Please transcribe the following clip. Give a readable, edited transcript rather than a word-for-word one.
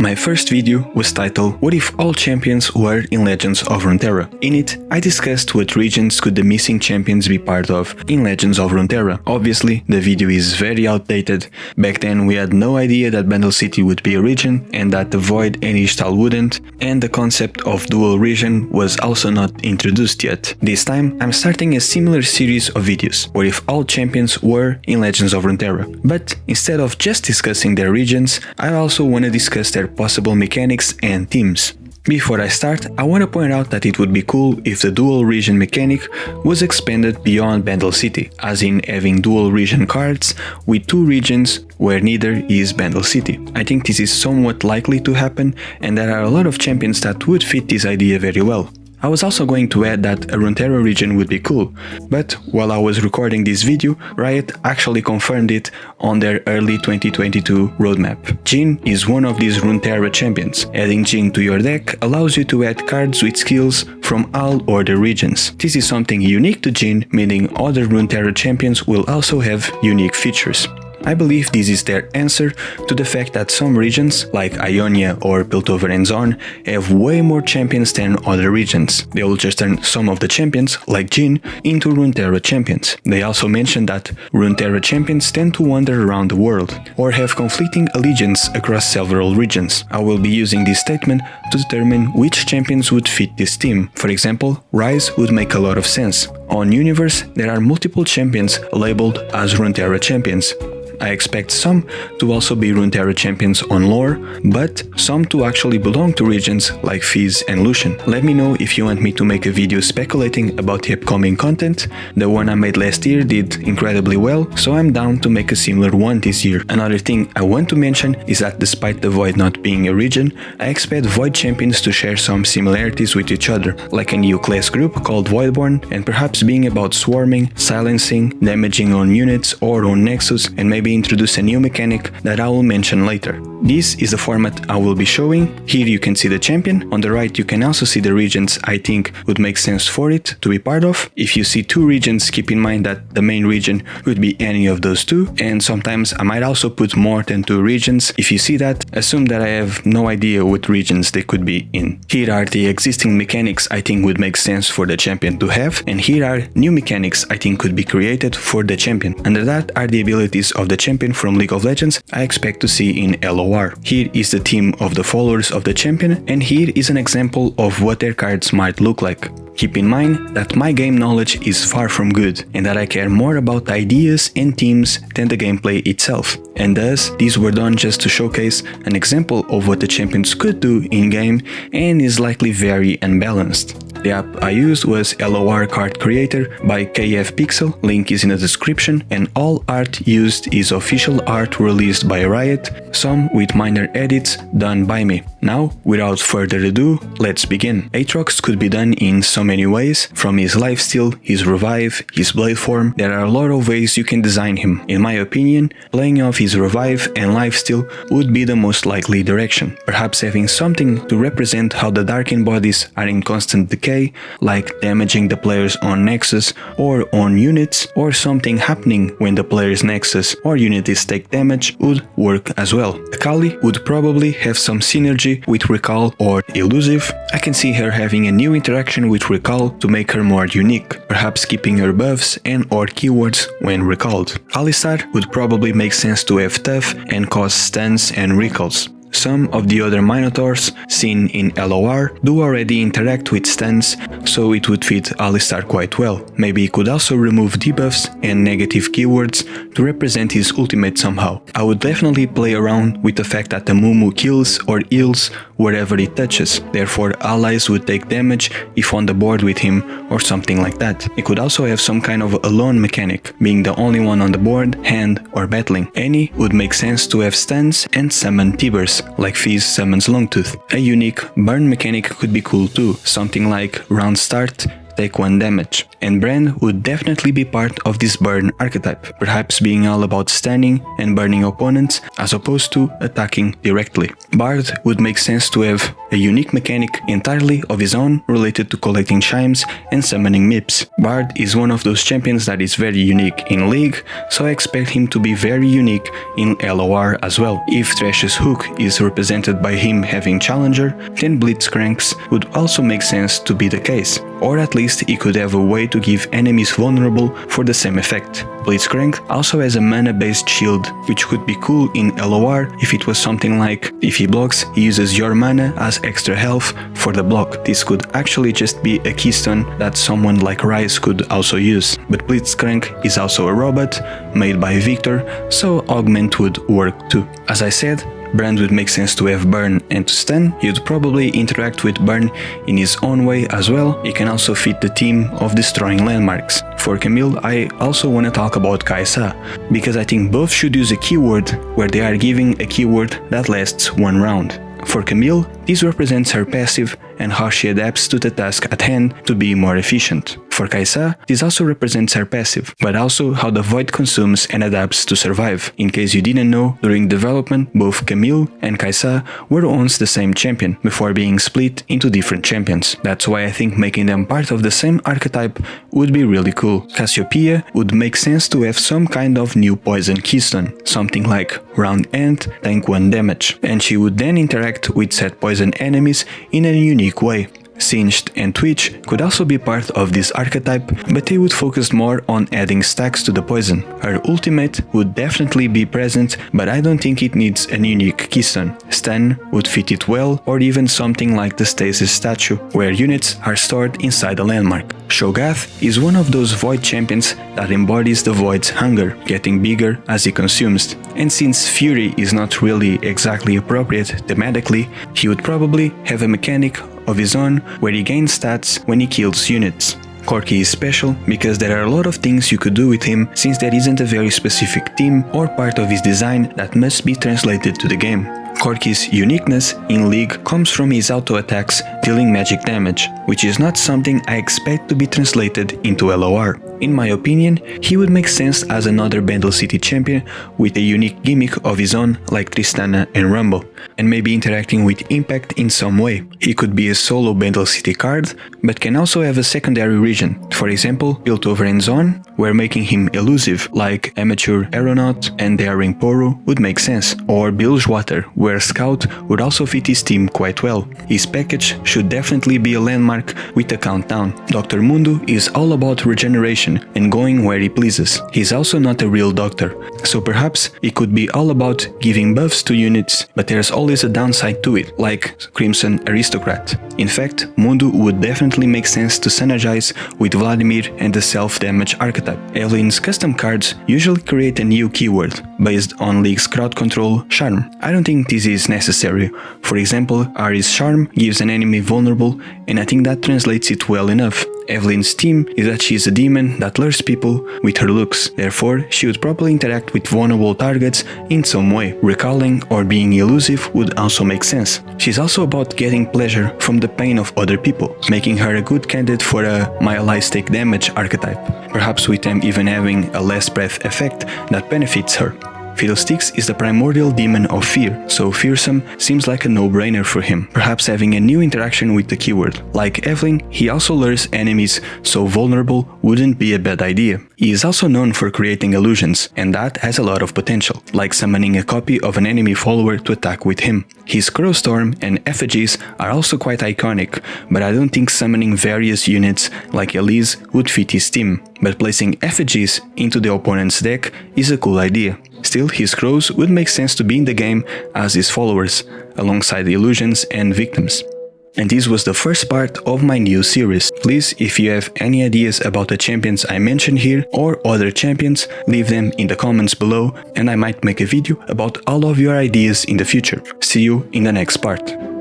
My first video was titled "What if all champions were in Legends of Runeterra?" In it, I discussed what regions could the missing champions be part of in Legends of Runeterra. Obviously, the video is very outdated. Back then we had no idea that Bandle City would be a region and that the Void and Ishtal wouldn't, and the concept of dual region was also not introduced yet. This time, I'm starting a similar series of videos, what if all champions were in Legends of Runeterra. But instead of just discussing their regions, I also want to discuss their possible mechanics and teams. Before I start, I want to point out that it would be cool if the dual region mechanic was expanded beyond Bandle City, as in having dual region cards with two regions where neither is Bandle City. I think this is somewhat likely to happen, and there are a lot of champions that would fit this idea very well. I was also going to add that a Runeterra region would be cool, but while I was recording this video, Riot actually confirmed it on their early 2022 roadmap. Jhin is one of these Runeterra champions. Adding Jhin to your deck allows you to add cards with skills from all other regions. This is something unique to Jhin, meaning other Runeterra champions will also have unique features. I believe this is their answer to the fact that some regions, like Ionia or Piltover and Zorn, have way more champions than other regions. They will just turn some of the champions, like Jhin, into Runeterra champions. They also mentioned that Runeterra champions tend to wander around the world, or have conflicting allegiance across several regions. I will be using this statement to determine which champions would fit this team. For example, Ryze would make a lot of sense. On Universe, there are multiple champions labeled as Runeterra champions. I expect some to also be Runeterra champions on LoR, but some to actually belong to regions like Fizz and Lucian. Let me know if you want me to make a video speculating about the upcoming content. The one I made last year did incredibly well, so I'm down to make a similar one this year. Another thing I want to mention is that despite the Void not being a region, I expect Void champions to share some similarities with each other, like a new class group called Voidborn, and perhaps being about swarming, silencing, damaging on units or on Nexus, and maybe introduce a new mechanic that I will mention later. This is the format I will be showing. Here you can see the champion. On the right you can also see the regions I think would make sense for it to be part of. If you see two regions, keep in mind that the main region could be any of those two, and sometimes I might also put more than two regions. If you see that, assume that I have no idea what regions they could be in. Here are the existing mechanics I think would make sense for the champion to have, and here are new mechanics I think could be created for the champion. Under that are the abilities of the champion from League of Legends I expect to see in LoR. Here is the team of the followers of the champion, and here is an example of what their cards might look like. Keep in mind that my game knowledge is far from good, and that I care more about ideas and teams than the gameplay itself. And thus, these were done just to showcase an example of what the champions could do in-game, and is likely very unbalanced. The app I used was LoR Card Creator by KF Pixel, link is in the description, and all art used is official art released by Riot, some with minor edits done by me. Now, without further ado, let's begin. Aatrox could be done in so many ways, from his lifesteal, his revive, his blade form. There are a lot of ways you can design him. In my opinion, playing off his revive and lifesteal would be the most likely direction. Perhaps having something to represent how the Darkin bodies are in constant decay, like damaging the players on Nexus or on units, or something happening when the player's Nexus or unities take damage would work as well. Akali would probably have some synergy with Recall or Elusive. I can see her having a new interaction with Recall to make her more unique, perhaps keeping her buffs and or keywords when recalled. Alistar would probably make sense to have tough and cause stuns and recalls. Some of the other Minotaurs seen in LoR do already interact with stuns, so it would fit Alistar quite well. Maybe he could also remove debuffs and negative keywords to represent his ultimate somehow. I would definitely play around with the fact that Amumu kills or heals wherever he touches, therefore allies would take damage if on the board with him or something like that. It could also have some kind of alone mechanic, being the only one on the board, hand or battling. Any would make sense to have stuns and summon Tibers, like Fizz summons Longtooth. A unique burn mechanic could be cool too, something like round start, take 1 damage, and Brand would definitely be part of this burn archetype, perhaps being all about stunning and burning opponents as opposed to attacking directly. Bard would make sense to have a unique mechanic entirely of his own related to collecting chimes and summoning Meeps. Bard is one of those champions that is very unique in League, so I expect him to be very unique in LoR as well. If Thresh's hook is represented by him having Challenger, then Blitzcranks would also make sense to be the case, or at least he could have a way to give enemies vulnerable for the same effect. Blitzcrank also has a mana based shield, which could be cool in LoR if it was something like, if he blocks, he uses your mana as extra health for the block. This could actually just be a keystone that someone like Ryze could also use. But Blitzcrank is also a robot, made by Victor, so Augment would work too. As I said, Brand would make sense to have Burn and to stun. He would probably interact with Burn in his own way as well. He can also fit the theme of destroying landmarks. For Camille, I also want to talk about Kai'Sa, because I think both should use a keyword where they are giving a keyword that lasts 1 round. For Camille, this represents her passive and how she adapts to the task at hand to be more efficient. For Kai'Sa, this also represents her passive, but also how the Void consumes and adapts to survive. In case you didn't know, during development, both Camille and Kai'Sa were once the same champion, before being split into different champions. That's why I think making them part of the same archetype would be really cool. Cassiopeia would make sense to have some kind of new poison keystone, something like round end, tank 1 damage, and she would then interact with said poison enemies in a unique way. Singed and Twitch could also be part of this archetype, but they would focus more on adding stacks to the poison. Her ultimate would definitely be present, but I don't think it needs an unique keystone. Stun would fit it well, or even something like the Stasis statue, where units are stored inside a landmark. Cho'Gath is one of those Void champions that embodies the Void's hunger, getting bigger as he consumes. And since Fury is not really exactly appropriate thematically, he would probably have a mechanic of his own where he gains stats when he kills units. Corki is special because there are a lot of things you could do with him, since there isn't a very specific theme or part of his design that must be translated to the game. Corki's uniqueness in League comes from his auto attacks dealing magic damage, which is not something I expect to be translated into LoR. In my opinion, he would make sense as another Bandle City champion with a unique gimmick of his own like Tristana and Rumble, and maybe interacting with Impact in some way. He could be a solo Bandle City card, but can also have a secondary region, for example Piltover and Zone, where making him elusive like Amateur Aeronaut and Daring Poru would make sense, or Bilgewater, where Scout would also fit his team quite well. His package should definitely be a landmark with a countdown. Dr. Mundo is all about regeneration and going where he pleases. He's also not a real doctor, so perhaps it could be all about giving buffs to units, but there's always a downside to it, like Crimson Aristocrat. In fact, Mundo would definitely make sense to synergize with Vladimir and the self-damage archetype. Evelynn's custom cards usually create a new keyword, based on League's crowd control charm. I don't think this is necessary. For example, Ahri's charm gives an enemy vulnerable, and I think that translates it well enough. Evelynn's theme is that she is a demon that lures people with her looks, therefore she would probably interact with vulnerable targets in some way. Recalling or being elusive would also make sense. She's also about getting pleasure from the pain of other people, making her a good candidate for a my allies take damage archetype, perhaps with them even having a less breath effect that benefits her. Fiddlesticks is the primordial demon of fear, so fearsome seems like a no-brainer for him, perhaps having a new interaction with the keyword. Like Evelynn, he also lures enemies, so vulnerable wouldn't be a bad idea. He is also known for creating illusions, and that has a lot of potential, like summoning a copy of an enemy follower to attack with him. His Crowstorm and effigies are also quite iconic, but I don't think summoning various units like Elise would fit his team, but placing effigies into the opponent's deck is a cool idea. Still, his crows would make sense to be in the game as his followers, alongside the illusions and victims. And this was the first part of my new series. Please, if you have any ideas about the champions I mentioned here or other champions, leave them in the comments below and I might make a video about all of your ideas in the future. See you in the next part.